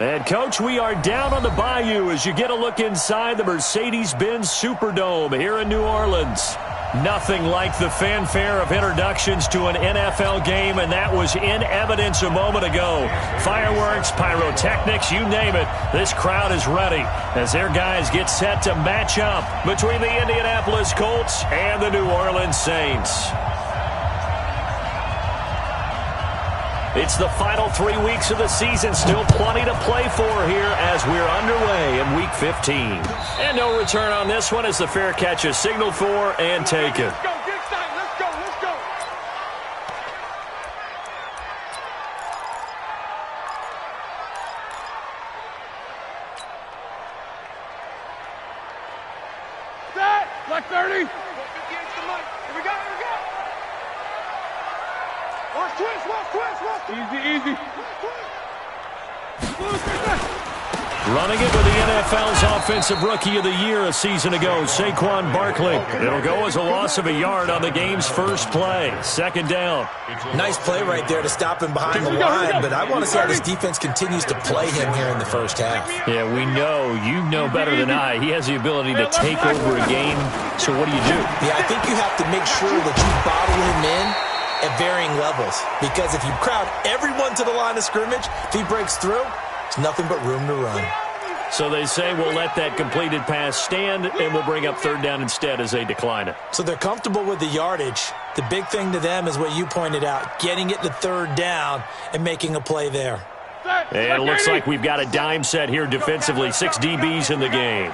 And, Coach, we are down on the bayou as you get a look inside the Mercedes-Benz Superdome here in New Orleans. Nothing like the fanfare of introductions to an NFL game, and that was in evidence a moment ago. Fireworks, pyrotechnics, you name it. This crowd is ready as their guys get set to match up between the Indianapolis Colts and the New Orleans Saints. It's the final 3 weeks of the season. Still plenty to play for here as we're underway in Week 15. And no return on this one as the fair catch is signaled for and taken. Let's go, get excited. Let's go, let's go. Set, like 30. 50 extra money. Here we go, here we go. Watch twist, watch twist, watch twist. Easy, easy. Running it with the NFL's Offensive Rookie of the Year a season ago, Saquon Barkley. It'll go as a loss of a yard on the game's first play. Second down. Nice play right there to stop him behind the line, but I want to see how this defense continues to play him here in the first half. Yeah, we know. You know better than I. He has the ability to take over a game. So what do you do? Yeah, I think you have to make sure that you bottle him in at varying levels, because if you crowd everyone to the line of scrimmage, if he breaks through, there's nothing but room to run. So they say we'll let that completed pass stand, and we'll bring up third down instead as they decline it. So they're comfortable with the yardage. The big thing to them is what you pointed out, getting it to third down and making a play there. And it looks like we've got a dime set here defensively. 6 DBs in the game.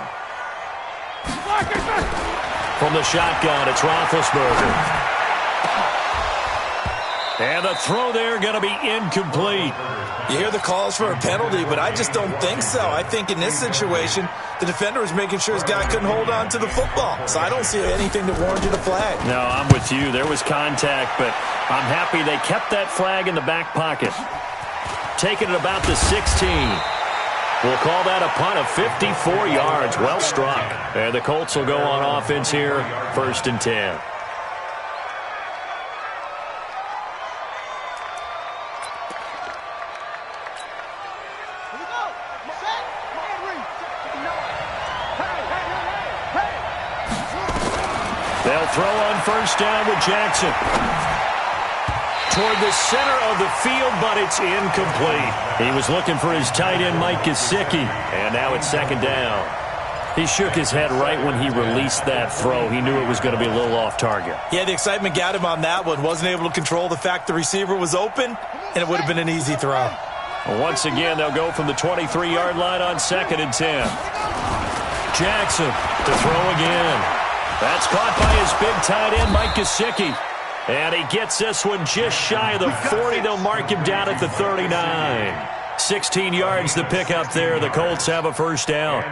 From the shotgun, it's Roethlisberger. And the throw there going to be incomplete. You hear the calls for a penalty, but I just don't think so. I think in this situation, the defender was making sure his guy couldn't hold on to the football. So I don't see anything to warrant you to flag. No, I'm with you. There was contact, but I'm happy they kept that flag in the back pocket. Taking it about the 16. We'll call that a punt of 54 yards. Well struck. And the Colts will go on offense here, 1st and 10. They'll throw on 1st down with Jackson. Toward the center of the field, but it's incomplete. He was looking for his tight end, Mike Gesicki, and now it's 2nd down. He shook his head right when he released that throw. He knew it was going to be a little off target. Yeah, the excitement got him on that one. Wasn't able to control the fact the receiver was open, and it would have been an easy throw. Once again, they'll go from the 23-yard line on 2nd and 10. Jackson to throw again. That's caught by his big tight end, Mike Gesicki. And he gets this one just shy of the 40. They'll mark him down at the 39. 16 yards to pick up there. The Colts have a 1st down.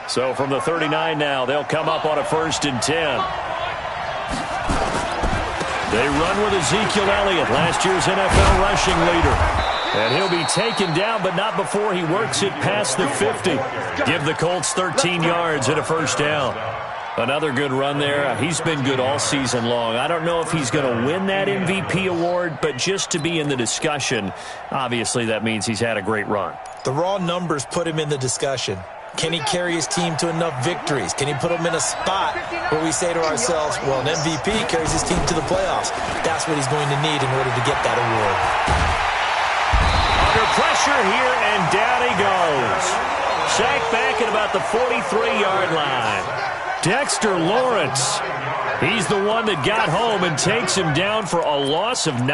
So from the 39 now, they'll come up on a 1st and 10. They run with Ezekiel Elliott, last year's NFL rushing leader. And he'll be taken down, but not before he works it past the 50. Give the Colts 13 yards and a 1st down. Another good run there. He's been good all season long. I don't know if he's going to win that MVP award, but just to be in the discussion, obviously that means he's had a great run. The raw numbers put him in the discussion. Can he carry his team to enough victories? Can he put them in a spot where we say to ourselves, well, an MVP carries his team to the playoffs. That's what he's going to need in order to get that award. Under pressure here, and down he goes. Sacked back at about the 43-yard line. Dexter Lawrence, he's the one that got home and takes him down for a loss of 9.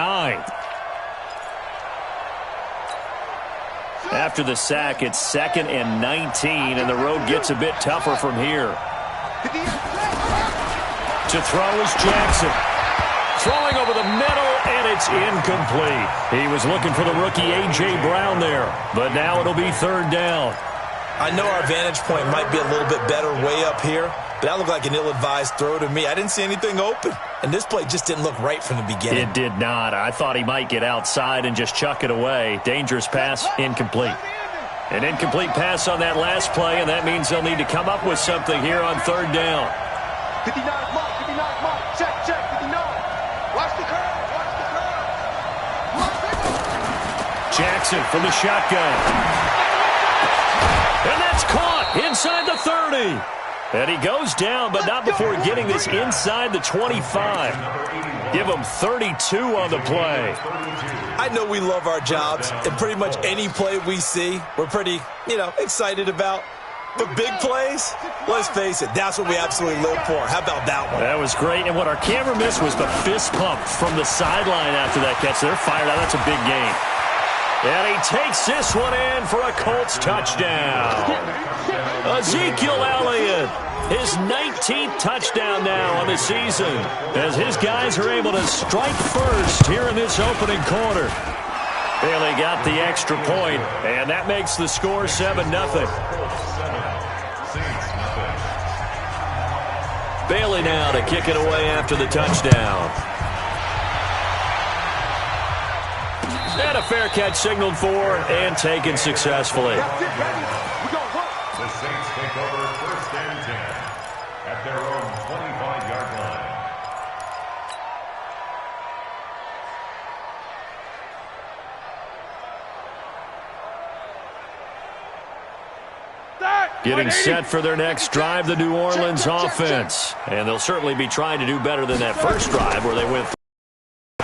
After the sack, it's 2nd and 19, and the road gets a bit tougher from here. To throw is Jackson. Throwing over the middle, and it's incomplete. He was looking for the rookie A.J. Brown there, but now it'll be 3rd down. I know our vantage point might be a little bit better way up here, but that looked like an ill-advised throw to me. I didn't see anything open, and this play just didn't look right from the beginning. It did not. I thought he might get outside and just chuck it away. Dangerous pass, incomplete. An incomplete pass on that last play, and that means they'll need to come up with something here on 3rd down. 59 mark, check, 59. Watch the curve, watch the curve. Jackson from the shotgun. And that's caught inside the 30. And he goes down, but not before getting this inside the 25. Give him 32 on the play. I know we love our jobs, and pretty much any play we see, we're pretty, excited about. But big plays, let's face it, that's what we absolutely live for. How about that one? That was great, and what our camera missed was the fist pump from the sideline after that catch. They're fired out. That's a big game. And he takes this one in for a Colts touchdown. Ezekiel Elliott, his 19th touchdown now on the season, as his guys are able to strike first here in this opening quarter. Bailey got the extra point, and that makes the score 7-0. Bailey now to kick it away after the touchdown. And a fair catch signaled for and taken successfully. The Saints take over 1st and 10 at their own 25-yard line. Getting set for their next drive, the New Orleans offense. And they'll certainly be trying to do better than that first drive where they went.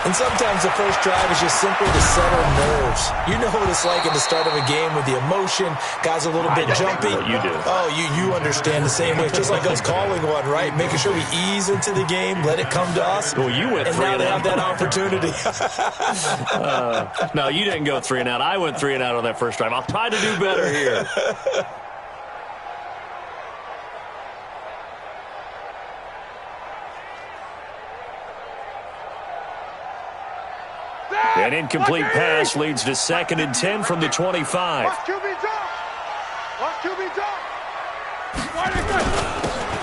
And sometimes the first drive is just simply to settle nerves. You know what it's like at the start of a game with the emotion. Guys a little bit jumpy. You do. Oh, you understand the same way. It's just like us calling one, right? Making sure we ease into the game, let it come to us. Well, you went 3 and out. And now they have that opportunity. No, you didn't go 3 and out. I went 3 and out on that first drive. I'll try to do better here. An incomplete pass leads to 2nd and 10 from the 25.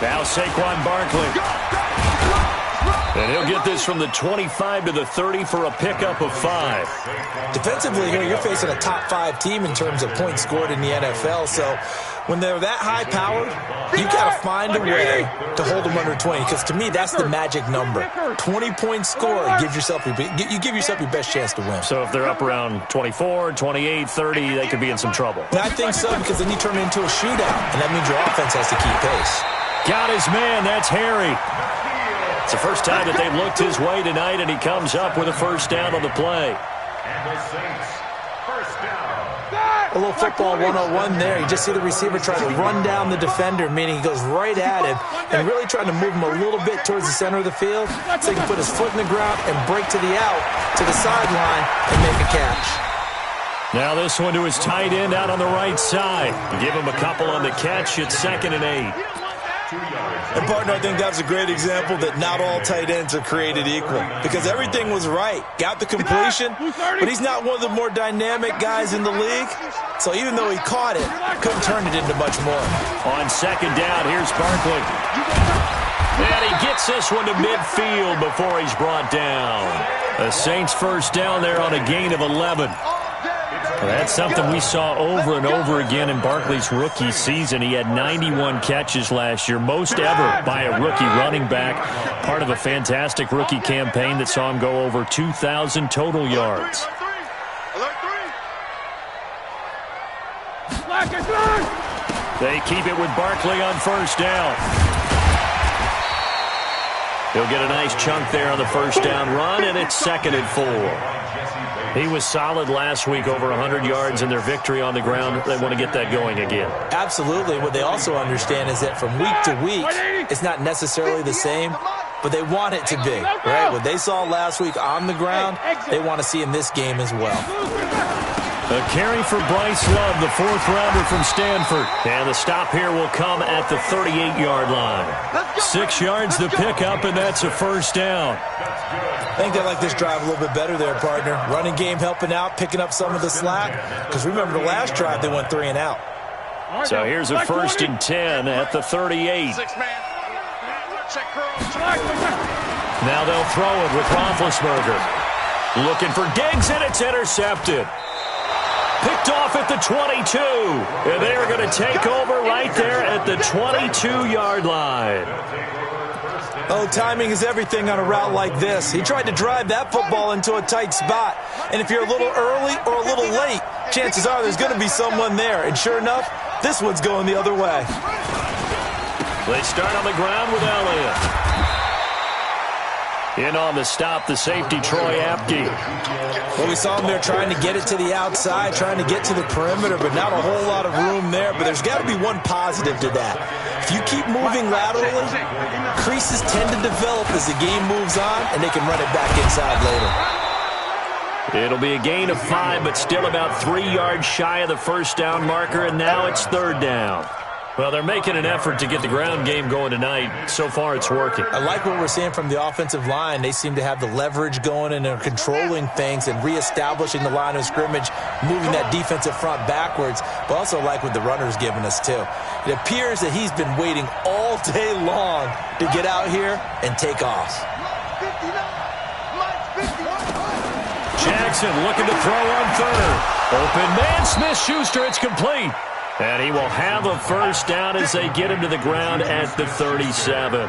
Now Saquon Barkley. And he'll get this from the 25 to the 30 for a pickup of 5. Defensively here, you're facing a top 5 team in terms of points scored in the NFL. So when they're that high-powered, you've got to find a way to hold them under 20. Because to me, that's the magic number. 20 points scored, you give yourself your best chance to win. So if they're up around 24, 28, 30, they could be in some trouble. And I think so, because then you turn it into a shootout, and that means your offense has to keep pace. Got his man. That's Harry. It's the first time that they've looked his way tonight, and he comes up with a first down on the play. And the Saints, first down. A little football 101 there. You just see the receiver try to run down the defender, meaning he goes right at him and really trying to move him a little bit towards the center of the field so he can put his foot in the ground and break to the out, to the sideline, and make a catch. Now this one to his tight end out on the right side. Give him a couple on the catch. It's 2nd and 8. And, partner, I think that's a great example that not all tight ends are created equal because everything was right. Got the completion, but he's not one of the more dynamic guys in the league. So even though he caught it, couldn't turn it into much more. On 2nd down, here's Barkley. And he gets this one to midfield before he's brought down. The Saints first down there on a gain of 11. Well, that's something we saw over and over again in Barkley's rookie season. He had 91 catches last year, most ever by a rookie running back, part of a fantastic rookie campaign that saw him go over 2,000 total yards. They keep it with Barkley on first down. He'll get a nice chunk there on the first down run, and it's 2nd and 4. He was solid last week, over 100 yards in their victory on the ground. They want to get that going again. Absolutely. What they also understand is that from week to week, it's not necessarily the same, but they want it to be, right? What they saw last week on the ground, they want to see in this game as well. A carry for Bryce Love, the 4th-rounder from Stanford. And the stop here will come at the 38-yard line. 6 yards the pickup, and that's a first down. I think they like this drive a little bit better there, partner. Running game helping out, picking up some of the slack. Because remember, the last drive, they went 3 and out. So here's a 1st and 10 at the 38. Now they'll throw it with Roethlisberger. Looking for Diggs, and it's intercepted. Picked off at the 22. And they are going to take over right there at the 22-yard line. Oh, timing is everything on a route like this. He tried to drive that football into a tight spot. And if you're a little early or a little late, chances are there's going to be someone there. And sure enough, this one's going the other way. They start on the ground with Elliott. In on the stop, the safety, Troy Apke. Well, we saw him there trying to get it to the outside, trying to get to the perimeter, but not a whole lot of room there. But there's got to be one positive to that. If you keep moving laterally, creases tend to develop as the game moves on, and they can run it back inside later. It'll be a gain of 5, but still about 3 yards shy of the first down marker, and now it's third down. Well, they're making an effort to get the ground game going tonight. So far, it's working. I like what we're seeing from the offensive line. They seem to have the leverage going, and they're controlling things and reestablishing the line of scrimmage, moving that defensive front backwards, but also like what the runner's giving us, too. It appears that he's been waiting all day long to get out here and take off. Jackson looking to throw on third. Open man, Smith-Schuster, it's complete. And he will have a first down as they get him to the ground at the 37.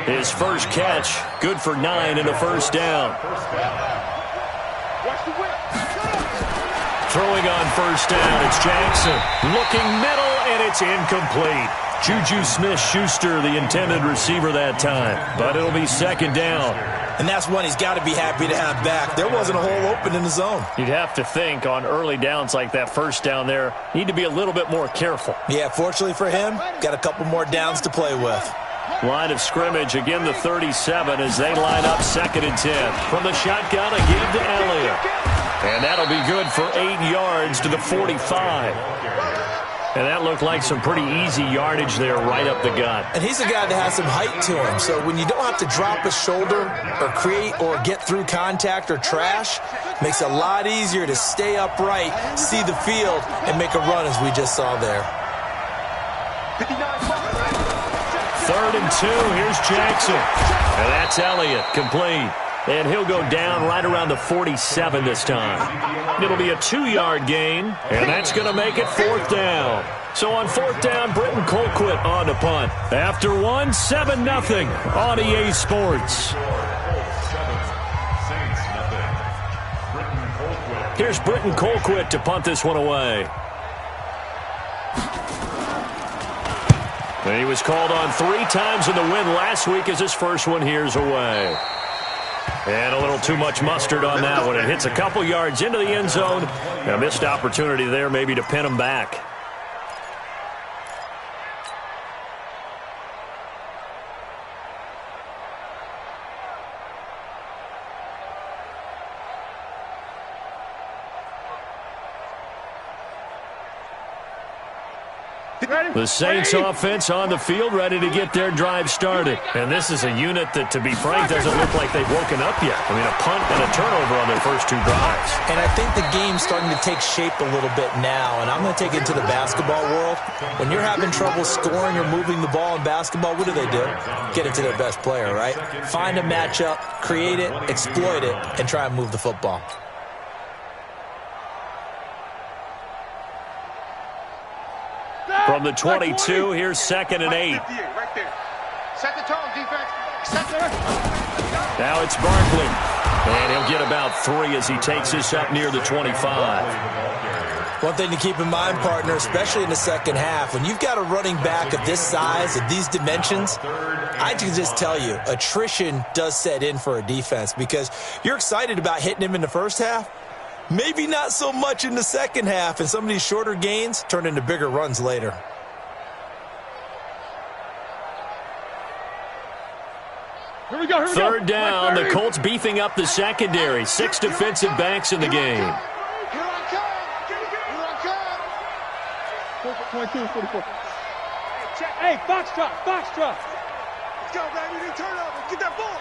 His first catch, good for 9 and a first down. Throwing on first down, it's Jackson. Looking middle, and it's incomplete. Juju Smith-Schuster, the intended receiver that time. But it'll be second down. And that's one he's got to be happy to have back. There wasn't a hole open in the zone. You'd have to think on early downs like that first down there, need to be a little bit more careful. Yeah, fortunately for him, got a couple more downs to play with. Line of scrimmage, again the 37 as they line up 2nd and 10. From the shotgun, a give to Elliott. And that'll be good for 8 yards to the 45. And that looked like some pretty easy yardage there right up the gut. And he's a guy that has some height to him. So when you don't have to drop a shoulder or create or get through contact or trash, makes it a lot easier to stay upright, see the field, and make a run as we just saw there. 3rd and 2, here's Jackson. And that's Elliott, complete. And he'll go down right around the 47 this time. It'll be a 2-yard gain, and that's going to make it 4th down. So on 4th down, Britton Colquitt on the punt. After 7-0 on EA Sports. Here's Britton Colquitt to punt this one away. And he was called on 3 times in the win last week as his first one here's away. And a little too much mustard on that one. It hits a couple yards into the end zone. A missed opportunity there maybe to pin him back. The Saints offense on the field, ready to get their drive started. And this is a unit that, to be frank, doesn't look like they've woken up yet. I mean, a punt and a turnover on their first 2 drives. And I think the game's starting to take shape a little bit now. And I'm going to take it to the basketball world. When you're having trouble scoring or moving the ball in basketball, what do? Get it to their best player, right? Find a matchup, create it, exploit it, and try and move the football. From the 22, here's 2nd and 8. Right there. Set the tone, defense. Now it's Barkley. And he'll get about 3 as he takes this up near the 25. One thing to keep in mind, partner, especially in the second half, when you've got a running back of this size, of these dimensions, I can just tell you, attrition does set in for a defense because you're excited about hitting him in the first half. Maybe not so much in the second half, and some of these shorter gains turn into bigger runs later. Here we go. 3rd down, the Colts beefing up the secondary. 6 defensive backs in the game. Here I come. 22, 44. Hey, Foxtrot. Let's go, baby. New turnover. Get that ball.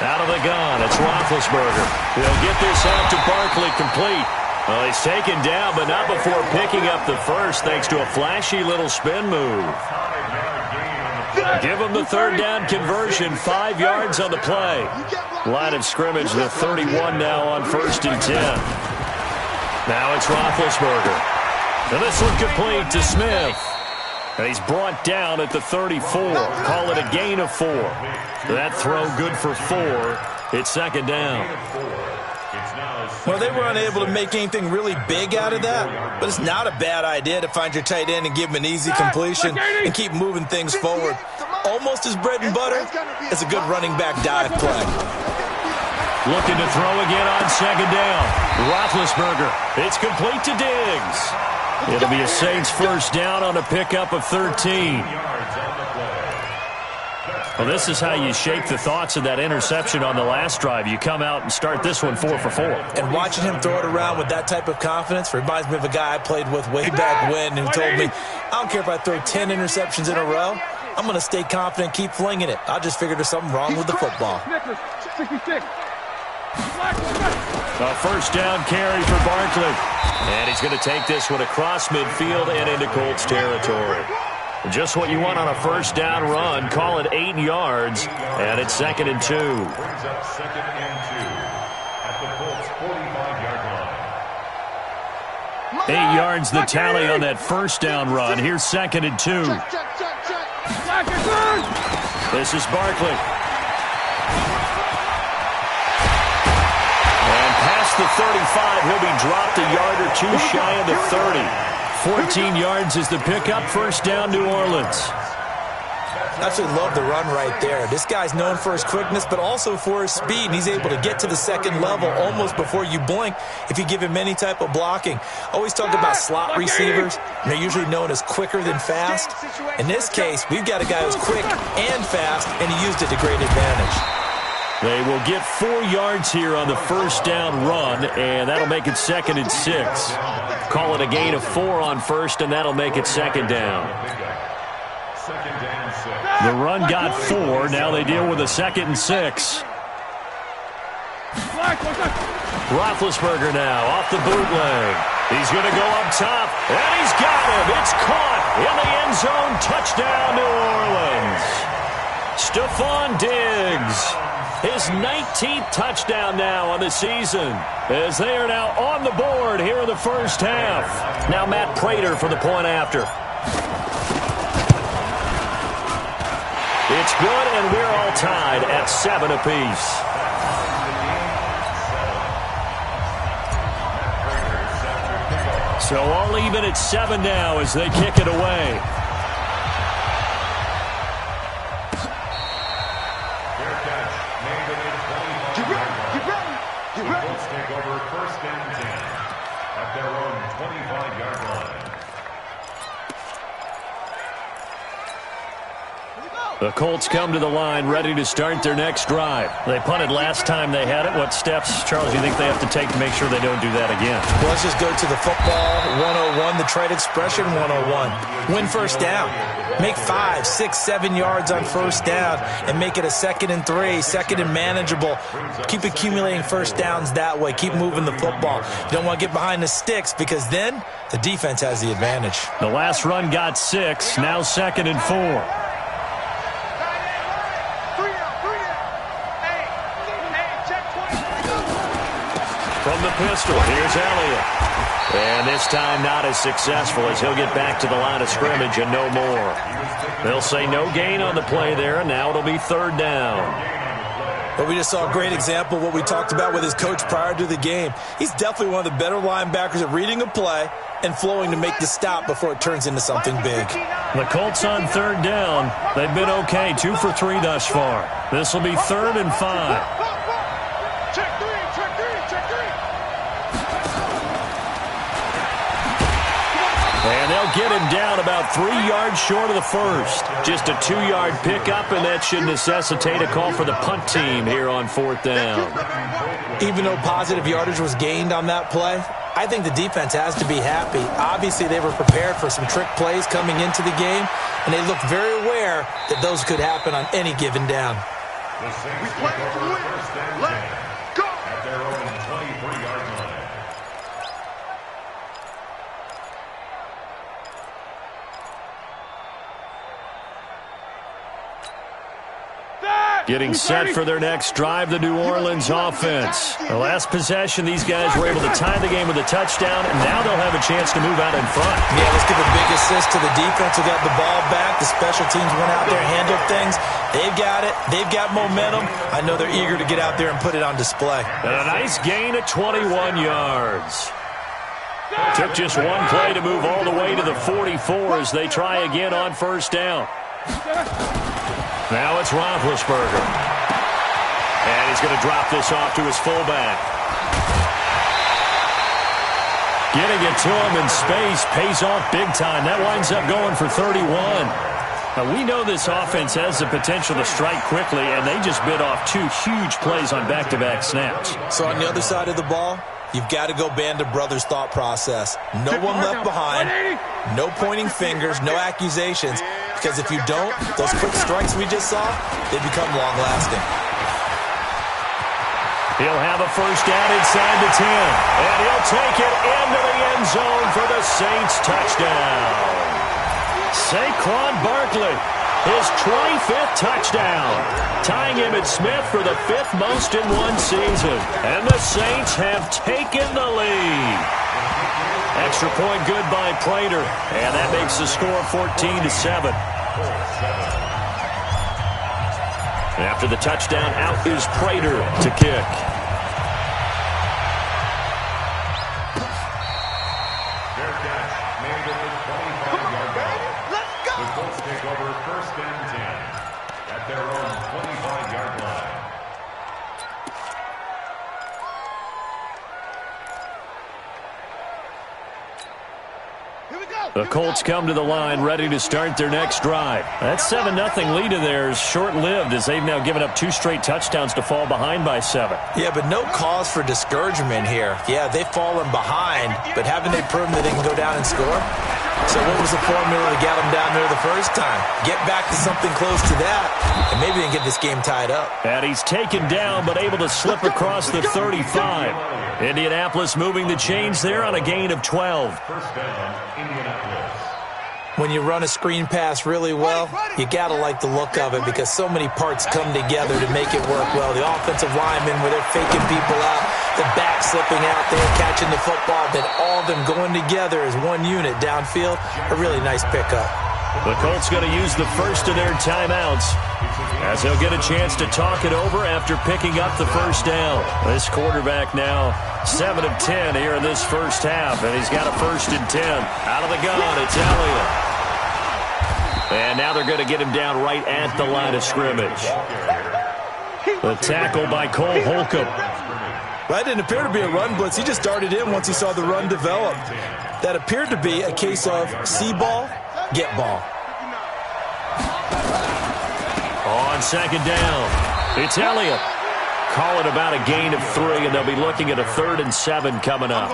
Out of the gun, it's Roethlisberger. He'll get this out to Barkley, complete. Well, he's taken down, but not before picking up the first, thanks to a flashy little spin move. Give him the 3rd down conversion, 5 yards on the play. Line of scrimmage, the 31 now on 1st and 10. Now it's Roethlisberger. And this one complete to Smith. And he's brought down at the 34. Call it a gain of 4. That throw good for 4. It's second down. Well, they were unable to make anything really big out of that, but it's not a bad idea to find your tight end and give him an easy completion and keep moving things forward. Almost his bread and butter is a good running back dive play. Looking to throw again on second down. Roethlisberger. It's complete to Diggs. It'll be a Saints first down on a pickup of 13. Well, this is how you shake the thoughts of that interception on the last drive. You come out and start this one 4 for 4. And watching him throw it around with that type of confidence reminds me of a guy I played with way back when who told me, I don't care if I throw 10 interceptions in a row. I'm going to stay confident, keep flinging it. I just figured there's something wrong with the football. A first down carry for Barkley. And he's going to take this one across midfield and into Colts territory. Just what you want on a first down run. Call it 8 yards, and it's 2nd and 2. Brings up 2nd and 2 at the Colts 45-yard line. 8 yards the tally on that first down run. Here's 2nd and 2. This is Barkley. And past the 35, he'll be dropped a yard or 2 shy of the 30. 14 yards is the pickup. First down, New Orleans. I absolutely love the run right there. This guy's known for his quickness, but also for his speed. And he's able to get to the second level almost before you blink if you give him any type of blocking. Always talk about slot receivers, and they're usually known as quicker than fast. In this case, we've got a guy who's quick and fast, and he used it to great advantage. They will get 4 yards here on the first down run, and that'll make it 2nd and 6. Call it a gain of 4 on first, and that'll make it 2nd down. The run got 4. Now they deal with a 2nd and 6. Roethlisberger now off the bootleg. He's going to go up top, and he's got him. It's caught in the end zone. Touchdown, New Orleans. Stephon Diggs. His 19th touchdown now on the season, as they are now on the board here in the first half. Now Matt Prater for the point after. It's good, and we're all tied at 7 apiece. So all even at 7 now as they kick it away. The Colts come to the line ready to start their next drive. They punted last time they had it. What steps, Charles, do you think they have to take to make sure they don't do that again? Well, let's just go to the football 101, the trade expression 101. Win first down. Make 5, 6, 7 yards on first down and make it a 2nd and 3, 2nd and manageable. Keep accumulating first downs that way. Keep moving the football. You don't want to get behind the sticks because then the defense has the advantage. The last run got 6, now 2nd and 4. From the pistol, here's Elliott. And this time not as successful as he'll get back to the line of scrimmage and no more. They'll say no gain on the play there, and now it'll be 3rd down. But we just saw a great example of what we talked about with his coach prior to the game. He's definitely one of the better linebackers at reading a play and flowing to make the stop before it turns into something big. The Colts on 3rd down. They've been okay, 2 for 3 thus far. This will be 3rd and 5. And they'll get him down about 3 yards short of the first. Just a 2-yard pickup, and that should necessitate a call for the punt team here on 4th down. Even though positive yardage was gained on that play, I think the defense has to be happy. Obviously, they were prepared for some trick plays coming into the game, and they looked very aware that those could happen on any given down. The Saints take over first and 10 at their own 23-yard line. Getting set for their next drive, the New Orleans offense. The last possession, these guys were able to tie the game with a touchdown, and now they'll have a chance to move out in front. Yeah, let's give a big assist to the defense who got the ball back. The special teams went out there, handled things. They've got it. They've got momentum. I know they're eager to get out there and put it on display. And a nice gain of 21 yards. Took just one play to move all the way to the 44 as they try again on first down. Now it's Roethlisberger. And he's going to drop this off to his fullback. Getting it to him in space pays off big time. That winds up going for 31. Now, we know this offense has the potential to strike quickly, and they just bit off two huge plays on back-to-back snaps. So on the other side of the ball, you've got to go band of brothers thought process. No one left behind, no pointing fingers, no accusations, because if you don't, those quick strikes we just saw, they become long-lasting. He'll have a first down inside the 10, and he'll take it into the end zone for the Saints touchdown. Saquon Barkley, his 25th touchdown, tying him and Smith for the 5th most in one season. And the Saints have taken the lead. Extra point good by Prater, and that makes the score 14-7. After the touchdown, out is Prater to kick. The Colts take over first and 10 at their own 25-yard line. The Colts come to the line ready to start their next drive. That 7-0 lead of theirs short-lived as they've now given up 2 straight touchdowns to fall behind by 7. Yeah, but no cause for discouragement here. Yeah, they've fallen behind, but haven't they proven that they can go down and score? So what was the formula to get them down there the first time? Get back to something close to that, and maybe they can get this game tied up. And he's taken down, but able to slip across the 35. Indianapolis moving the chains there on a gain of 12. First down, Indianapolis. When you run a screen pass really well, you got to like the look of it because so many parts come together to make it work well. The offensive linemen where they're faking people out, the back slipping out there, catching the football, then all of them going together as one unit downfield. A really nice pickup. The Colts going to use the first of their timeouts as they'll get a chance to talk it over after picking up the first down. This quarterback now 7 of 10 here in this first half, and he's got a 1st and 10. Out of the gun, it's Elliott. And now they're going to get him down right at the line of scrimmage. The tackle by Cole Holcomb. That didn't appear to be a run blitz. He just darted in once he saw the run develop. That appeared to be a case of see ball, get ball. On second down, it's Elliott. Call it about a gain of 3, and they'll be looking at a 3rd and 7 coming up.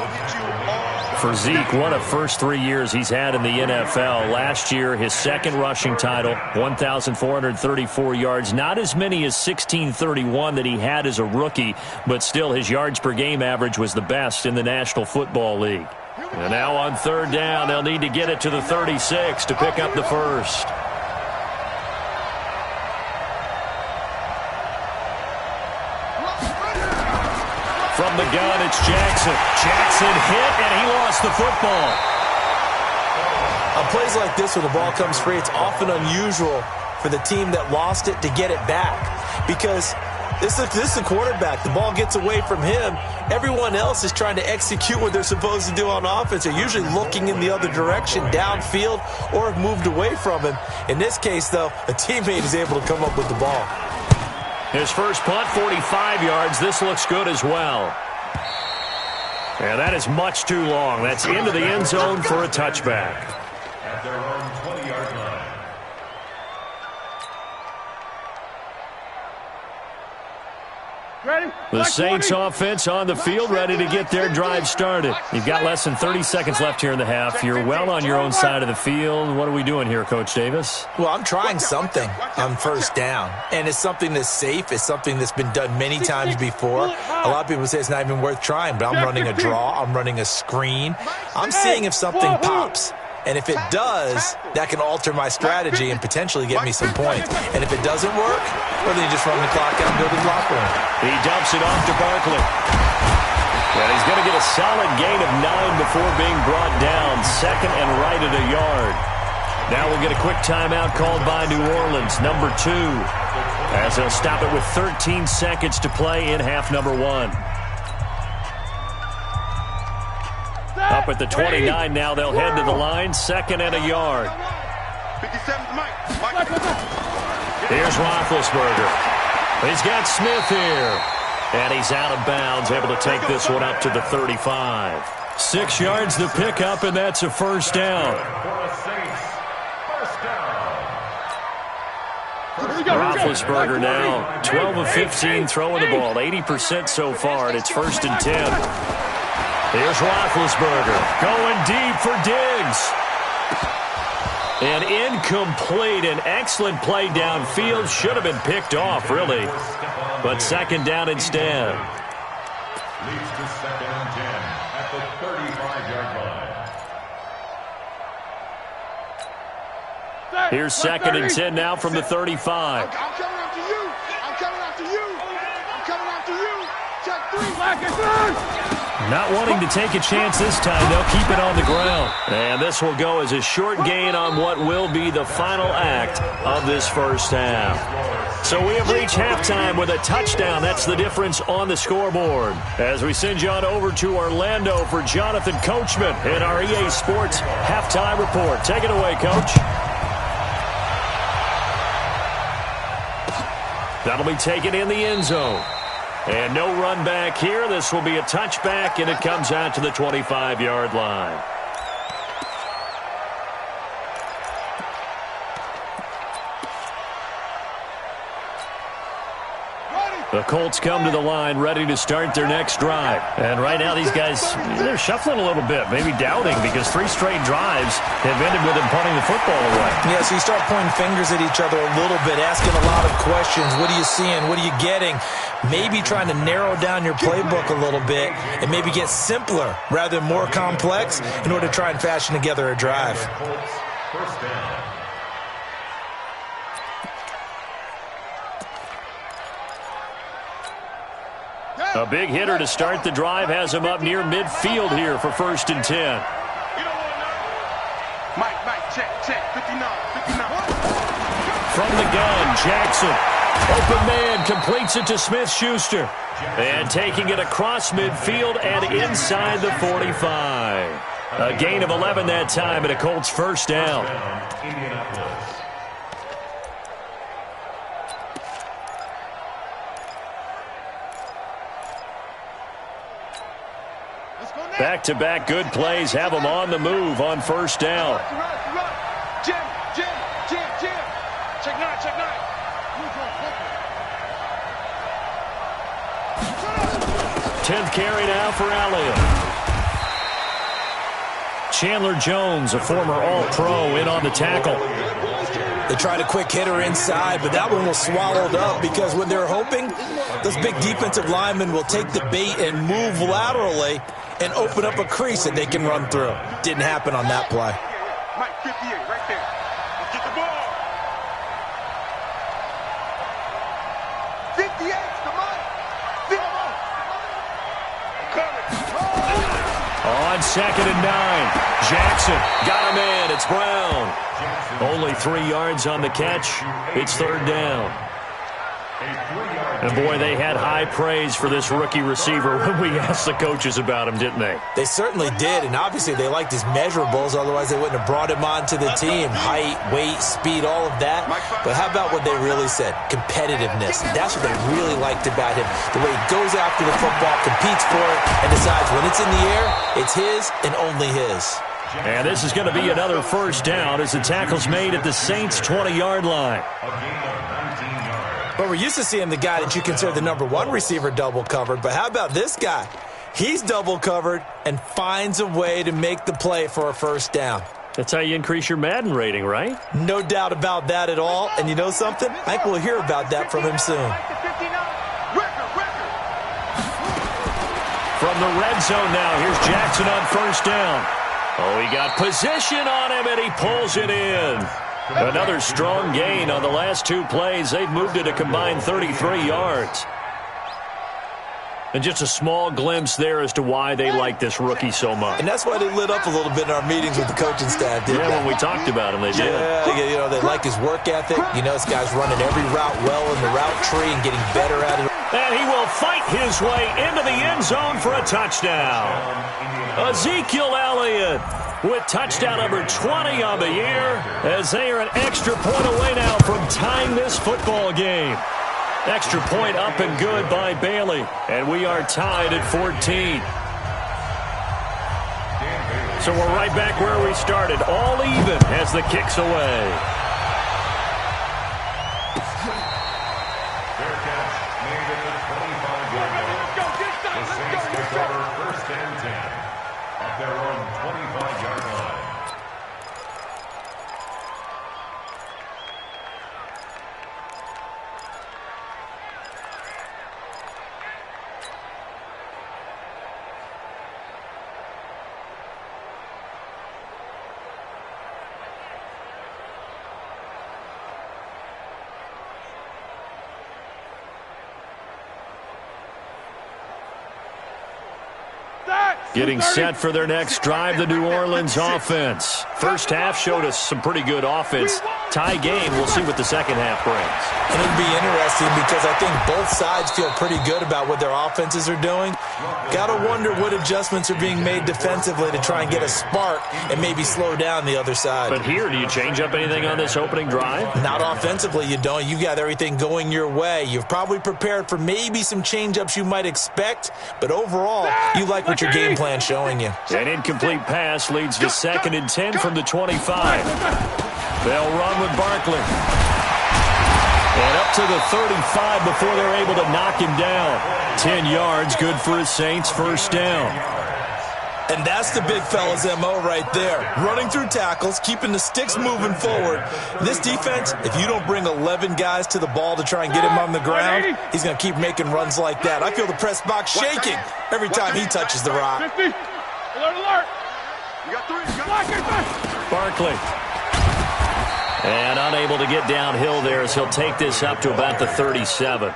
For Zeke, one of the first 3 years he's had in the NFL. Last year, his 2nd rushing title, 1,434 yards. Not as many as 1,631 that he had as a rookie, but still his yards per game average was the best in the National Football League. And now on 3rd down, they'll need to get it to the 36 to pick up the first. From the gun, it's Jackson. Jackson hit, and he lost the football. On plays like this where the ball comes free, it's often unusual for the team that lost it to get it back. Because this is a quarterback. The ball gets away from him. Everyone else is trying to execute what they're supposed to do on offense. They're usually looking in the other direction, downfield, or have moved away from him. In this case, though, a teammate is able to come up with the ball. His first punt, 45 yards. This looks good as well. And that is much too long. That's into the end zone for a touchback. At their own 20-yard line. Ready? The Saints offense on the field, ready to get their drive started. You've got less than 30 seconds left here in the half. You're well on your own side of the field. What are we doing here, Coach Davis? Well, I'm trying something on first down, and it's something that's safe. It's something that's been done many times before. A lot of people say it's not even worth trying, but I'm running a draw. I'm running a screen. I'm seeing if something pops. And if it does, that can alter my strategy and potentially get me some points. And if it doesn't work, well, then you just run the clock out and go to the locker room. He dumps it off to Barkley. And he's going to get a solid gain of 9 before being brought down. 2nd and right at a yard. Now we'll get a quick timeout called by New Orleans, number 2, as they'll stop it with 13 seconds to play in half number 1. Up at the 29 now, they'll head to the line, 2nd and a yard. 57's Mike. Here's Roethlisberger. He's got Smith here. And he's out of bounds, able to take this one up to the 35. 6 yards the pickup, and that's a first down. Roethlisberger now 12 of 15 throwing the ball, 80% so far, and it's 1st and 10. Here's Roethlisberger going deep for Diggs. An incomplete, an excellent play downfield. Should have been picked off, really. But 2nd down instead. Leads to 2nd and 10 at the 35-yard line. Here's 2nd and 10 now from the 35. I'm coming after you. I'm coming after you. I'm coming after you. Check 3. Black is third. Not wanting to take a chance this time, they'll keep it on the ground. And this will go as a short gain on what will be the final act of this first half. So we have reached halftime with a touchdown. That's the difference on the scoreboard. As we send you on over to Orlando for Jonathan Coachman in our EA Sports Halftime Report. Take it away, Coach. That'll be taken in the end zone. And no run back here. This will be a touchback, and it comes out to the 25-yard line. The Colts come to the line ready to start their next drive. And right now these guys, they're shuffling a little bit, maybe doubting, because 3 straight drives have ended with them punting the football away. Yeah, so you start pointing fingers at each other a little bit, asking a lot of questions. What are you seeing? What are you getting? Maybe trying to narrow down your playbook a little bit and maybe get simpler rather than more complex in order to try and fashion together a drive. First down. A big hitter to start the drive has him up near midfield here for 1st and 10. Mike, check, 59. From the gun, Jackson. Open man, completes it to Smith-Schuster. And taking it across midfield and inside the 45. A gain of 11 that time and a Colts first down. Back-to-back good plays have them on the move on first down. Jim. Check 9. 10th carry now for Elliott. Chandler Jones, a former All-Pro, in on the tackle. They tried a quick hitter inside, but that one was swallowed up because when they're hoping, those big defensive linemen will take the bait and move laterally and open up a crease that they can run through. Didn't happen on that play. Mike, 58, right there. Let's get the ball. 58, come on. On 2nd and 9, Jackson got him in. It's Brown. Only 3 yards on the catch. It's 3rd down. And, boy, they had high praise for this rookie receiver when we asked the coaches about him, didn't they? They certainly did, and obviously they liked his measurables. Otherwise, they wouldn't have brought him onto the team. Height, weight, speed, all of that. But how about what they really said? Competitiveness. That's what they really liked about him. The way he goes after the football, competes for it, and decides when it's in the air, it's his and only his. And this is going to be another first down as the tackle's made at the Saints' 20-yard line. But we're used to seeing the guy that you consider the number 1 receiver double covered. But how about this guy? He's double covered and finds a way to make the play for a first down. That's how you increase your Madden rating, right? No doubt about that at all. And you know something? I think we'll hear about that from him soon. From the red zone now, here's Jackson on first down. Oh, he got position on him, and he pulls it in. Another strong gain on the last 2 plays. They've moved it a combined 33 yards. And just a small glimpse there as to why they like this rookie so much. And that's why they lit up a little bit in our meetings with the coaching staff, didn't they? Yeah, when we talked about him, they did. Yeah, they like his work ethic. This guy's running every route well in the route tree and getting better at it. And he will fight his way into the end zone for a touchdown. Ezekiel Elliott with touchdown number 20 on the year, as they are an extra point away now from tying this football game. Extra point up and good by Bailey, and we are tied at 14. So we're right back where we started, all even as the kick's away. Fair catch made at the 25-yard line. The Saints take over 1st and 10 at their own 25-yard line. Getting set for their next drive, the New Orleans offense. First half showed us some pretty good offense. Tie game, we'll see what the second half brings. And it'll be interesting because I think both sides feel pretty good about what their offenses are doing. Got to wonder what adjustments are being made defensively to try and get a spark and maybe slow down the other side. But here, do you change up anything on this opening drive? Not offensively, you don't. You've got everything going your way. You've probably prepared for maybe some change-ups you might expect, but overall, you like what your game plan's showing you. An incomplete pass leads to 2nd and 10 from the 25. They'll run with Barkley. And up to the 35 before they're able to knock him down. 10 yards, good for his Saints, first down. And that's the big fella's MO right there. Running through tackles, keeping the sticks moving forward. This defense, if you don't bring 11 guys to the ball to try and get him on the ground, he's going to keep making runs like that. I feel the press box shaking every time he touches the rock. 50. Alert, alert. You got 3. Barkley. And unable to get downhill there as he'll take this up to about the 37.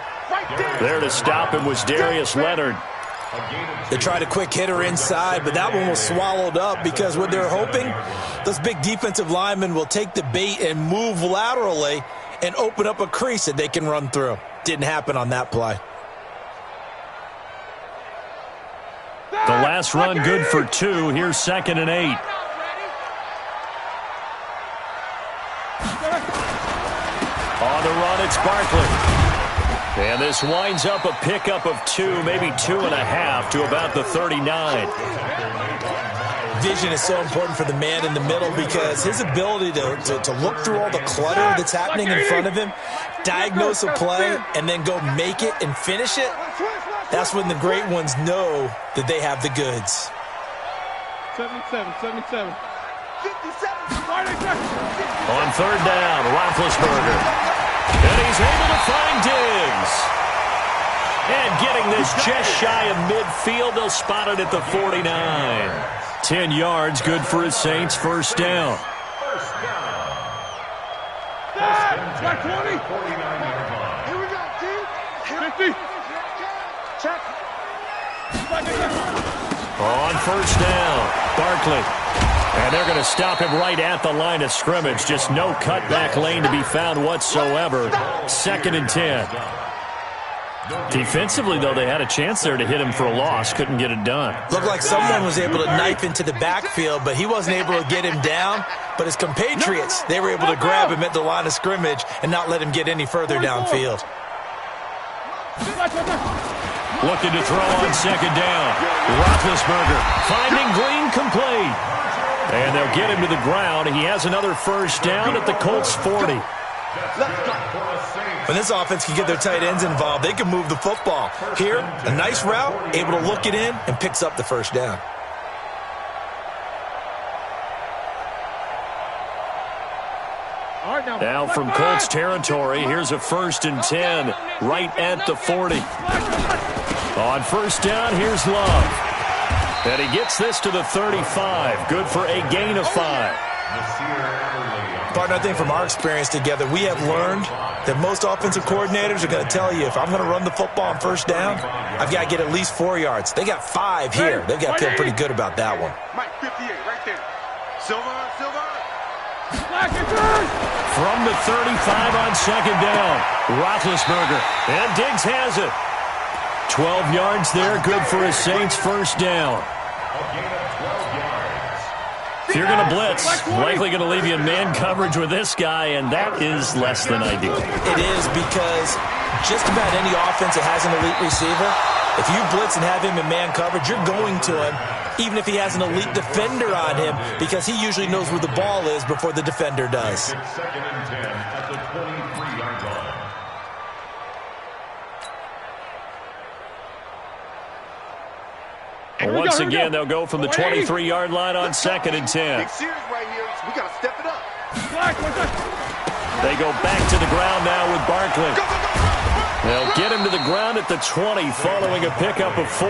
There to stop him was Darius Leonard. They tried a quick hitter inside, but that one was swallowed up because what they're hoping, those big defensive linemen will take the bait and move laterally and open up a crease that they can run through. Didn't happen on that play. The last run good for 2. Here's 2nd and 8. On the run, it's Barkley. And this winds up a pickup of 2, maybe 2.5 to about the 39. Vision is so important for the man in the middle because his ability to look through all the clutter that's happening in front of him, diagnose a play, and then go make it and finish it, that's when the great ones know that they have the goods. 77, 77. 57. On 3rd down, Roethlisberger. And he's able to find Diggs. And getting this just shy of midfield, they'll spot it at the 49. 10 yards, good for his Saints, first down. Back 20. 49-yard line. Here we go, team. 50. Check. On 1st down, Barkley. And they're going to stop him right at the line of scrimmage. Just no cutback lane to be found whatsoever. 2nd and 10. Defensively, though, they had a chance there to hit him for a loss. Couldn't get it done. Looked like someone was able to knife into the backfield, but he wasn't able to get him down. But his compatriots, they were able to grab him at the line of scrimmage and not let him get any further downfield. Looking to throw on 2nd down. Roethlisberger finding Green complete. And they'll get him to the ground. He has another first down at the Colts 40. When this offense can get their tight ends involved, they can move the football. Here, a nice route, able to look it in, and picks up the first down. Now from Colts territory, here's a 1st and 10 right at the 40. On 1st down, here's Love. And he gets this to the 35. Good for a gain of 5. Partner, I think from our experience together, we have learned that most offensive coordinators are going to tell you, if I'm going to run the football on first down, I've got to get at least 4 yards. They got 5 here. They've got to feel pretty good about that one. Mike, 58, right there. Silver. From the 35 on second down, Roethlisberger, and Diggs has it. 12 yards there, good for a Saints first down. If you're going to blitz, likely going to leave you in man coverage with this guy, and that is less than ideal. It is, because just about any offense that has an elite receiver, if you blitz and have him in man coverage, you're going to him, even if he has an elite defender on him, because he usually knows where the ball is before the defender does. Second and 10 at the 23-yard line. Once again, they'll go from the 23-yard line on second and 10. Big series right here, so we got to step it up. They go back to the ground now with Barkley. They'll get him to the ground at the 20 following a pickup of 4.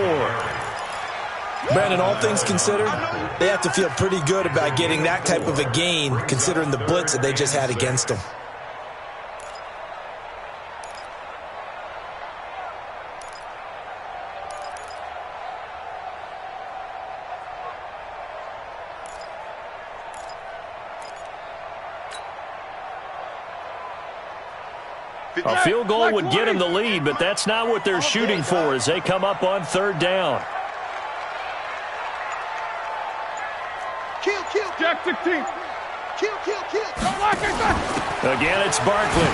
Brandon, all things considered, they have to feel pretty good about getting that type of a gain, considering the blitz that they just had against them. A field goal would get him the lead, but that's not what they're shooting for as they come up on third down. Kill. Jack 16. Kill. Again, it's Barkley.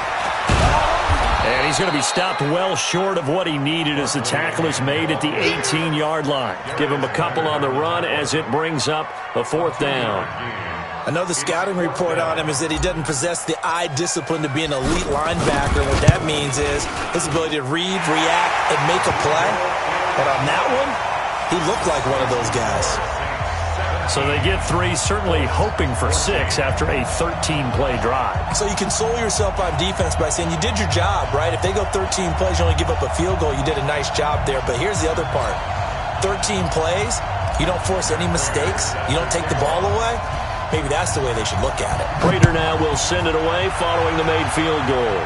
And he's going to be stopped well short of what he needed as the tackle is made at the 18-yard line. Give him a couple on the run as it brings up a fourth down. I know the scouting report on him is that he doesn't possess the eye discipline to be an elite linebacker. What that means is his ability to read, react, and make a play. But on that one, he looked like one of those guys. So they get 3, certainly hoping for 6 after a 13-play drive. So you console yourself on defense by saying you did your job, right? If they go 13 plays, you only give up a field goal, you did a nice job there. But here's the other part. 13 plays, you don't force any mistakes, you don't take the ball away. Maybe that's the way they should look at it. Prater now will send it away following the made field goal.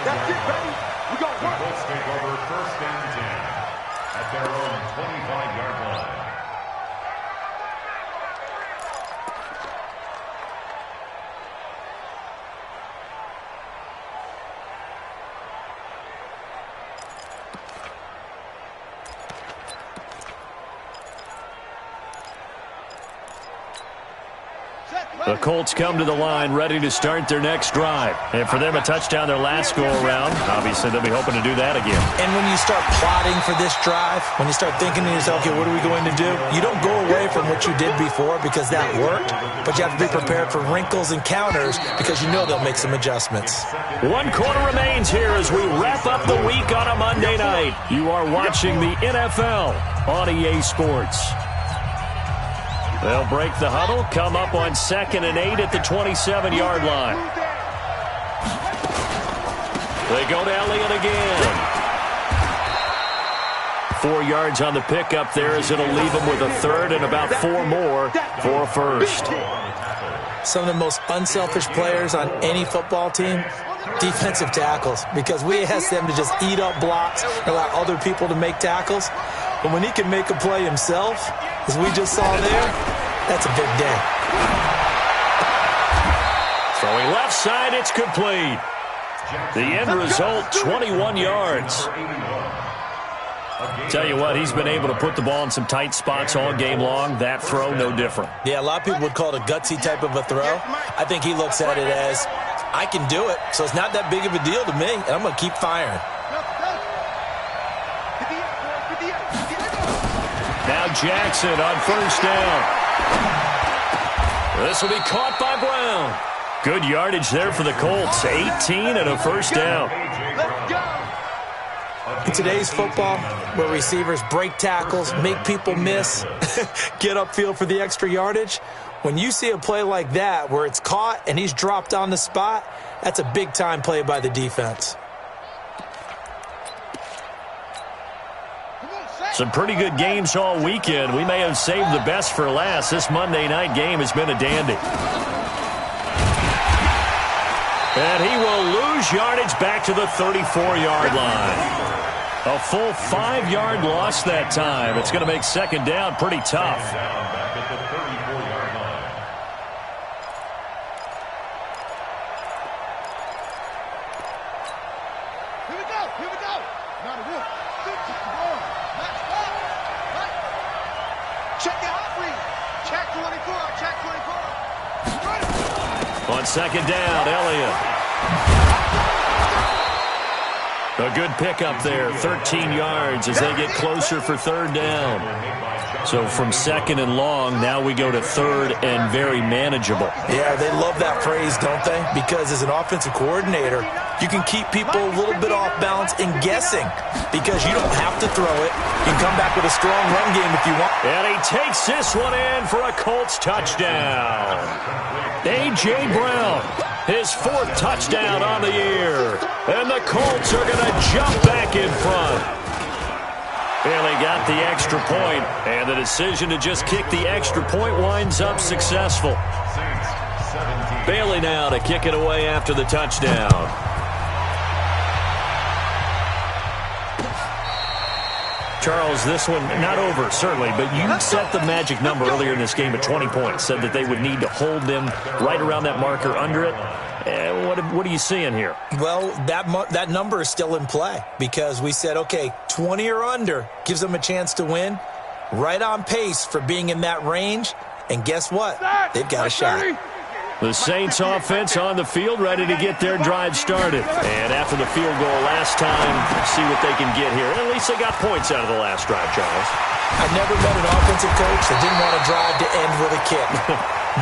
That's it, baby. We got The Colts take over first and 10 at their own 25-yard line. The Colts come to the line ready to start their next drive. And for them, a touchdown their last go-around. Obviously, they'll be hoping to do that again. And when you start plotting for this drive, when you start thinking to yourself, okay, what are we going to do? You don't go away from what you did before because that worked, but you have to be prepared for wrinkles and counters because you know they'll make some adjustments. 1 quarter remains here as we wrap up the week on a Monday night. You are watching the NFL on EA Sports. They'll break the huddle, come up on 2nd and 8 at the 27-yard line. They go to Elliott again. 4 yards on the pickup there as it'll leave them with a third and about 4 more for a first. Some of the most unselfish players on any football team, defensive tackles, because we ask them to just eat up blocks and allow other people to make tackles. But when he can make a play himself, as we just saw there, that's a big day. Throwing left side, it's complete. The end result, 21 yards. Tell you what, he's been able to put the ball in some tight spots all game long. That throw, no different. Yeah, a lot of people would call it a gutsy type of a throw. I think he looks at it as, I can do it, so it's not that big of a deal to me, and I'm going to keep firing. Now Jackson on first down. This will be caught by Brown. Good yardage there for the Colts. 18 and a first down. In today's football, where receivers break tackles, make people miss, get upfield for the extra yardage, when you see a play like that where it's caught and he's dropped on the spot, that's a big-time play by the defense. Some pretty good games all weekend. We may have saved the best for last. This Monday night game has been a dandy. And he will lose yardage back to the 34-yard line. A full 5-yard loss that time. It's going to make second down pretty tough. Back at the 34-yard line. Here we go. Here we go. Not a rip. Check the hot read. Check 24. Check 24. On second down, Elliott. A good pickup there, 13 yards as they get closer for third down. So from second and long, now we go to third and very manageable. Yeah, they love that phrase, don't they? Because as an offensive coordinator, you can keep people a little bit off balance and guessing because you don't have to throw it. You can come back with a strong run game if you want. And he takes this one in for a Colts touchdown. A.J. Brown, his 4th touchdown on the year. And the Colts are going to jump back in front. Bailey got the extra point, and the decision to just kick the extra point winds up successful. Bailey now to kick it away after the touchdown. Charles, this one not over, certainly, but you set the magic number earlier in this game at 20 points, said that they would need to hold them right around that marker under it. What are you seeing here? Well, that number is still in play because we said, okay, 20 or under gives them a chance to win. Right on pace for being in that range. And guess what? They've got a shot. The Saints offense on the field ready to get their drive started. And after the field goal last time, see what they can get here. At least they got points out of the last drive, Charles. I never met an offensive coach that didn't want a drive to end with a kick.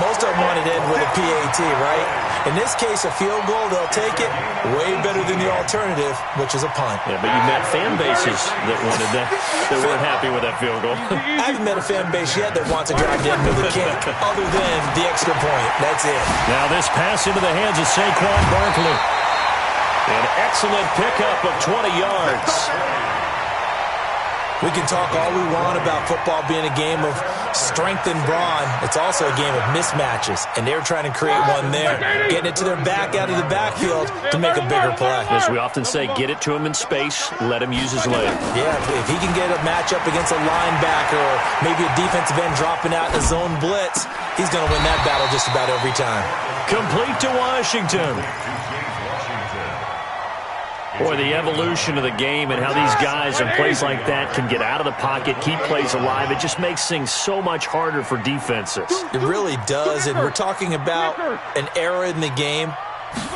Most of them wanted to end with a PAT, right? In this case, a field goal, they'll take it way better than the alternative, which is a punt. Yeah, but you met fan bases that wanted that weren't happy with that field goal. I haven't met a fan base yet that wants a drive to end with a kick, other than the extra point. That's it. Now this pass into the hands of Saquon Barkley. An excellent pickup of 20 yards. We can talk all we want about football being a game of strength and brawn. It's also a game of mismatches, and they're trying to create one there. Getting it to their back out of the backfield to make a bigger play. As we often say, get it to him in space, let him use his leg. Yeah, if he can get a matchup against a linebacker or maybe a defensive end dropping out in a zone blitz, he's going to win that battle just about every time. Complete to Washington. Boy, the evolution of the game and how these guys in plays like that can get out of the pocket, keep plays alive, it just makes things so much harder for defenses. It really does, and we're talking about an era in the game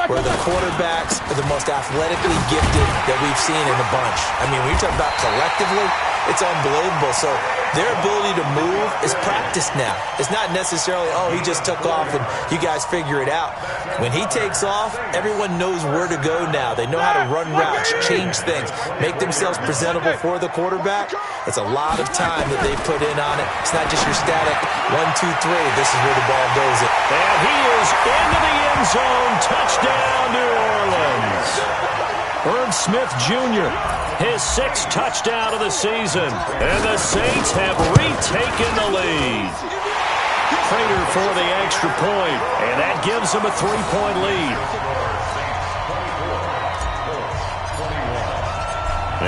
where the quarterbacks are the most athletically gifted that we've seen in a bunch. I mean, when you talk about collectively, it's unbelievable. So their ability to move is practiced now. It's not necessarily, oh, he just took off and you guys figure it out. When he takes off, everyone knows where to go now. They know how to run routes, change things, make themselves presentable for the quarterback. It's a lot of time that they put in on it. It's not just your static 1, 2, 3. This is where the ball goes. And he is into the end zone. Touchdown, New Orleans. Herb Smith Jr., his 6th touchdown of the season. And the Saints have retaken the lead. Prater for the extra point, and that gives them a 3-point lead.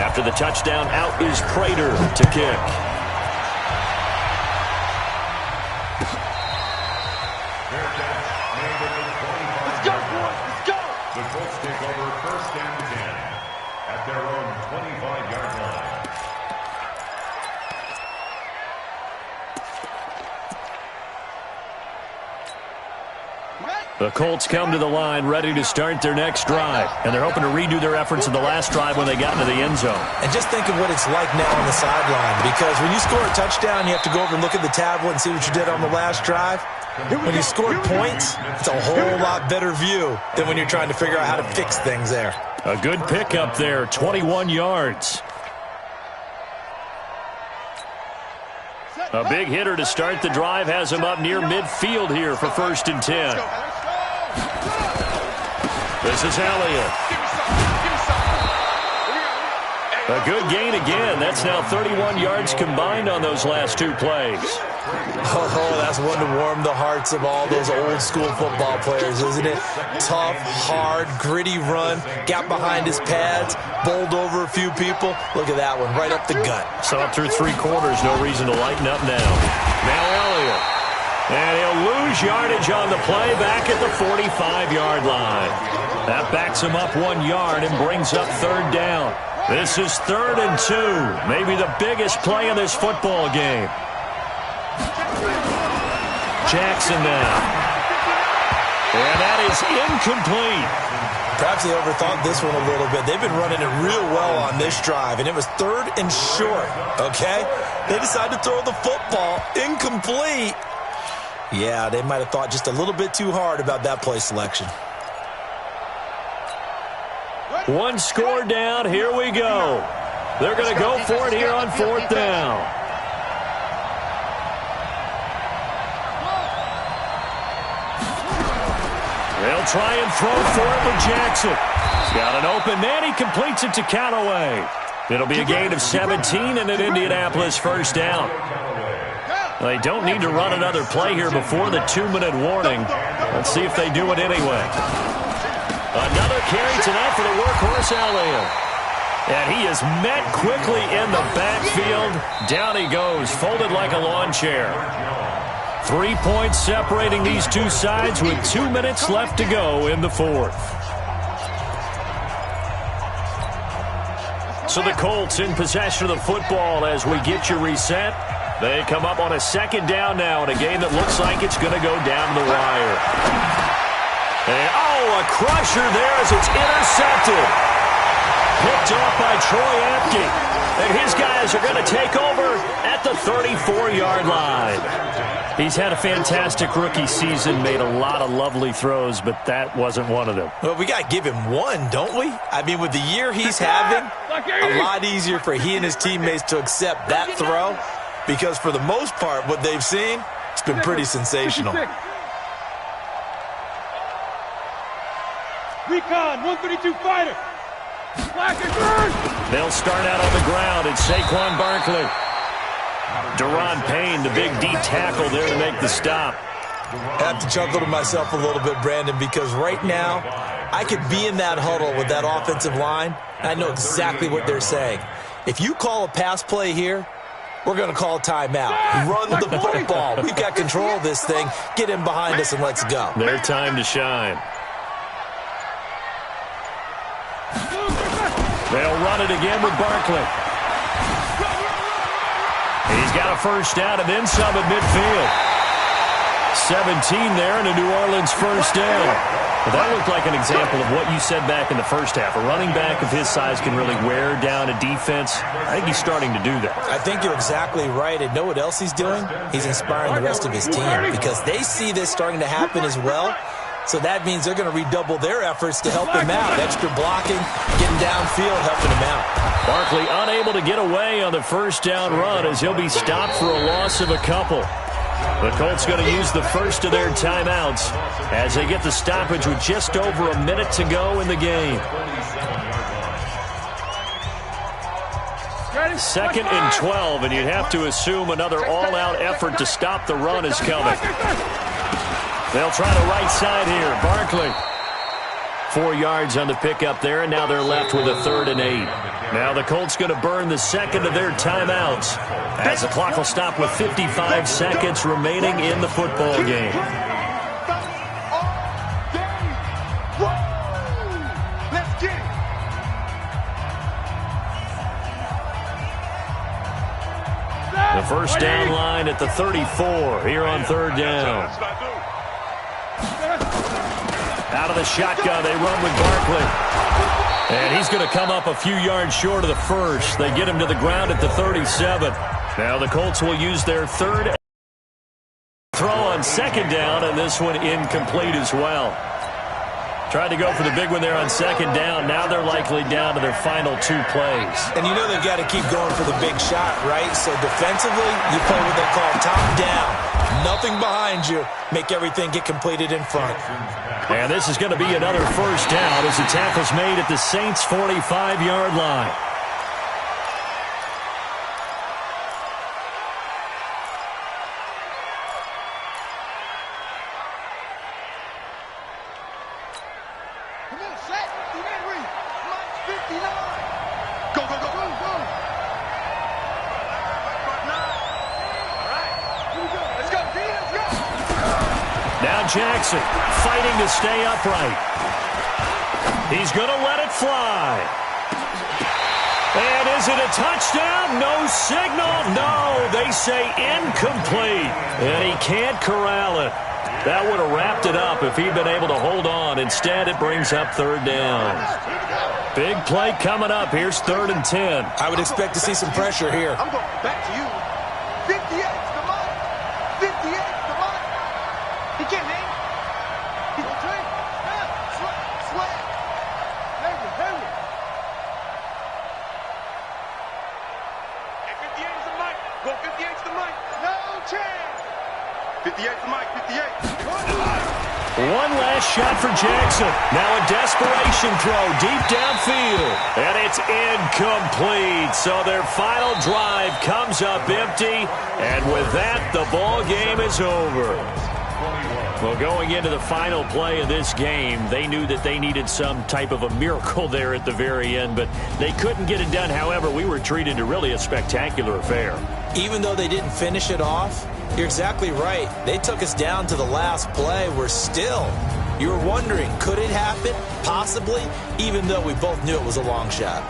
After the touchdown, out is Prater to kick. Let's go, boys. Let's go. The Colts take over 1st and 10 at their own 25-yard line. The Colts come to the line ready to start their next drive, and they're hoping to redo their efforts in the last drive when they got into the end zone. And just think of what it's like now on the sideline, because when you score a touchdown, you have to go over and look at the tablet and see what you did on the last drive. When you score points, it's a whole lot better view than when you're trying to figure out how to fix things there. A good pickup there, 21 yards. A big hitter to start the drive has him up near midfield here for 1st and 10. This is Elliott. A good gain again. That's now 31 yards combined on those last two plays. Oh, that's one to warm the hearts of all those old-school football players, isn't it? Tough, hard, gritty run, got behind his pads, bowled over a few people. Look at that one, right up the gut. So up through 3 quarters, no reason to lighten up now. Now Elliott. And he'll lose yardage on the play back at the 45-yard line. That backs him up 1 yard and brings up 3rd down. This is 3rd and 2, maybe the biggest play in this football game. Jackson now. And that is incomplete. Perhaps they overthought this one a little bit. They've been running it real well on this drive, and it was 3rd and short, okay? They decided to throw the football incomplete. Yeah, they might have thought just a little bit too hard about that play selection. 1 score down. Here we go. They're going to go for it here on 4th down. They'll try and throw for it with Jackson. He's got an open man. He completes it to Callaway. It'll be a gain of 17 and an Indianapolis 1st down. They don't need to run another play here before the 2-minute warning. Let's see if they do it anyway. Another carry tonight for the workhorse Elliott. And he is met quickly in the backfield. Down he goes, folded like a lawn chair. 3 points separating these two sides with 2 minutes left to go in the 4th. So the Colts in possession of the football as we get you reset. They come up on a 2nd down now in a game that looks like it's going to go down the wire. And, a crusher there as it's intercepted. Picked off by Troy Apke. And his guys are going to take over at the 34-yard line. He's had a fantastic rookie season, made a lot of lovely throws, but that wasn't one of them. Well, we got to give him one, don't we? I mean, with the year he's having, a lot easier for he and his teammates to accept that throw because for the most part, what they've seen, it's been pretty sensational. Recon, 132 fighter. They'll start out on the ground. It's Saquon Barkley. Deron Payne, the big D tackle there to make the stop. I have to chuckle to myself a little bit, Brandon, because right now I could be in that huddle with that offensive line, and I know exactly what they're saying. If you call a pass play here, we're going to call a timeout. Run the football. We've got control of this thing. Get in behind us and let's go. Their time to shine. They'll run it again with Barkley. He's got a 1st down and then some at midfield. 17 there and a New Orleans 1st down. Well, that looked like an example of what you said back in the first half. A running back of his size can really wear down a defense. I think he's starting to do that. I think you're exactly right. And know what else he's doing? He's inspiring the rest of his team because they see this starting to happen as well. So that means they're going to redouble their efforts to help him out. Extra blocking, getting downfield, helping him out. Barkley unable to get away on the 1st down run as he'll be stopped for a loss of a couple. The Colts going to use the first of their timeouts as they get the stoppage with just over a minute to go in the game. 2nd and 12, and you'd have to assume another all-out effort to stop the run is coming. They'll try the right side here. Barkley. 4 yards on the pickup there, and now they're left with a 3rd and 8. Now the Colts going to burn the 2nd of their timeouts as the clock will stop with 55 seconds remaining in the football game. The 1st down line at the 34 here on 3rd down. Out of the shotgun, they run with Barkley. And he's going to come up a few yards short of the 1st. They get him to the ground at the 37. Now the Colts will use their 3rd throw on 2nd down, and this one incomplete as well. Tried to go for the big one there on 2nd down. Now they're likely down to their final 2 plays. And you know they've got to keep going for the big shot, right? So defensively, you play what they call top down. Nothing behind you. Make everything get completed in front. And this is going to be another 1st down as the tackle's made at the Saints' 45-yard line. Go, go, go, go, go. All right. Here we go. Let's go, D. Let's go. Now Jackson fighting to stay upright. He's going to let it fly. And is it a touchdown? No signal. No, they say incomplete. And he can't corral it. That would have wrapped it up if he'd been able to hold on. Instead, it brings up third down. Big play coming up. Here's 3rd and 10. I would expect to see some pressure here. I'm going back to you. 58's the money. 58's the money. He can't hang. He's going to train. Sweat. Henry. Hey, 58's the mic. Go 58's the mic. No chance. 58's the mic. 58. One last shot for Jackson. Now a desperation throw deep downfield. And it's incomplete. So their final drive comes up empty. And with that, the ball game is over. Well, going into the final play of this game, they knew that they needed some type of a miracle there at the very end, but they couldn't get it done. However, we were treated to really a spectacular affair. Even though they didn't finish it off, you're exactly right. They took us down to the last play. You were wondering, could it happen? Possibly, even though we both knew it was a long shot.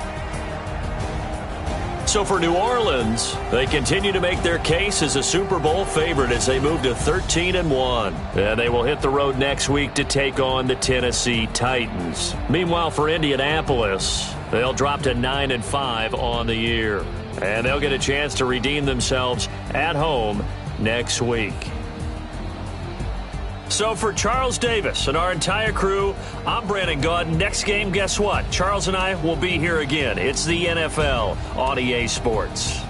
So for New Orleans, they continue to make their case as a Super Bowl favorite as they move to 13-1. And they will hit the road next week to take on the Tennessee Titans. Meanwhile, for Indianapolis, they'll drop to 9-5 on the year. And they'll get a chance to redeem themselves at home next week. So for Charles Davis and our entire crew, I'm Brandon Gaudin. Next game, guess what? Charles and I will be here again. It's the NFL on EA Sports.